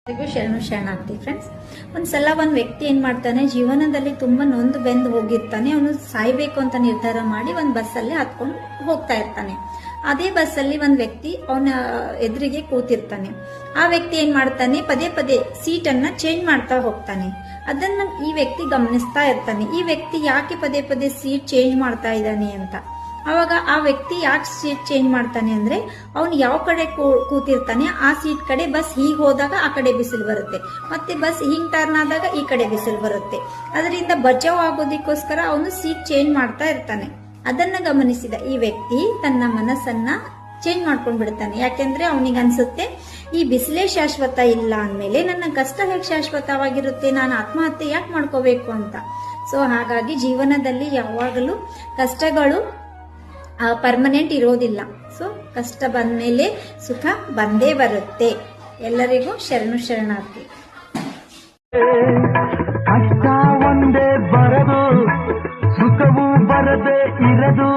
ಶರಣಾರ್ಥಿ ಫ್ರೆಂಡ್ಸ್. ಒಂದ್ಸಲ ಒಂದು ವ್ಯಕ್ತಿ ಏನ್ ಮಾಡ್ತಾನೆ, ಜೀವನದಲ್ಲಿ ತುಂಬಾ ನೊಂದು ಬೆಂದು ಹೋಗಿರ್ತಾನೆ. ಅವನು ಸಾಯ್ಬೇಕು ಅಂತ ನಿರ್ಧಾರ ಮಾಡಿ ಒಂದು ಬಸ್ಸಲ್ಲಿ ಹತ್ಕೊಂಡು ಹೋಗ್ತಾ ಇರ್ತಾನೆ. ಅದೇ ಬಸ್ಸಲ್ಲಿ ಒಂದು ವ್ಯಕ್ತಿ ಅವನ ಎದುರಿಗೆ ಕೂತಿರ್ತಾನೆ. ಆ ವ್ಯಕ್ತಿ ಏನ್ ಮಾಡ್ತಾನೆ, ಪದೇ ಪದೇ ಸೀಟನ್ನ ಚೇಂಜ್ ಮಾಡ್ತಾ ಹೋಗ್ತಾನೆ. ಅದನ್ನ ಈ ವ್ಯಕ್ತಿ ಗಮನಿಸ್ತಾ ಇರ್ತಾನೆ. ಈ ವ್ಯಕ್ತಿ ಯಾಕೆ ಪದೇ ಪದೇ ಸೀಟ್ ಚೇಂಜ್ ಮಾಡ್ತಾ ಇದ್ದಾನೆ ಅಂತ. ಅವಾಗ ಆ ವ್ಯಕ್ತಿ ಯಾಕೆ ಸೀಟ್ ಚೇಂಜ್ ಮಾಡ್ತಾನೆ ಅಂದ್ರೆ, ಅವ್ನು ಯಾವ ಕಡೆ ಕೂತಿರ್ತಾನೆ ಆ ಸೀಟ್ ಕಡೆ ಬಸ್ ಹೀಗ್ ಹೋದಾಗ ಆ ಕಡೆ ಬಿಸಿಲು ಬರುತ್ತೆ, ಮತ್ತೆ ಬಸ್ ಹಿಂಗ್ ಟರ್ನ್ ಆದಾಗ ಈ ಕಡೆ ಬಿಸಿಲು ಬರುತ್ತೆ. ಅದರಿಂದ ಬಚಾವ್ ಆಗೋದಕ್ಕೋಸ್ಕರ ಅವನು ಸೀಟ್ ಚೇಂಜ್ ಮಾಡ್ತಾ ಇರ್ತಾನೆ. ಅದನ್ನ ಗಮನಿಸಿದ ಈ ವ್ಯಕ್ತಿ ತನ್ನ ಮನಸ್ಸನ್ನ ಚೇಂಜ್ ಮಾಡ್ಕೊಂಡ್ ಬಿಡ್ತಾನೆ. ಯಾಕೆಂದ್ರೆ ಅವನಿಗೆ ಅನ್ಸುತ್ತೆ, ಈ ಬಿಸಿಲೇ ಶಾಶ್ವತ ಇಲ್ಲ ಅಂದ್ಮೇಲೆ ನನ್ನ ಕಷ್ಟ ಹೇಗೆ ಶಾಶ್ವತವಾಗಿರುತ್ತೆ, ನಾನು ಆತ್ಮಹತ್ಯೆ ಯಾಕೆ ಮಾಡ್ಕೋಬೇಕು ಅಂತ. ಸೊ ಹಾಗಾಗಿ ಜೀವನದಲ್ಲಿ ಯಾವಾಗಲೂ ಕಷ್ಟಗಳು ಪರ್ಮನೆಂಟ್ ಇರೋದಿಲ್ಲ. ಸೊ ಕಷ್ಟ ಬಂದ್ಮೇಲೆ ಸುಖ ಬಂದೇ ಬರುತ್ತೆ. ಎಲ್ಲರಿಗೂ ಶರಣಾರ್ಥಿ. ಕಷ್ಟ ಒಂದೇ ಬರದು, ಸುಖವೂ ಬರದೇ ಇರದು.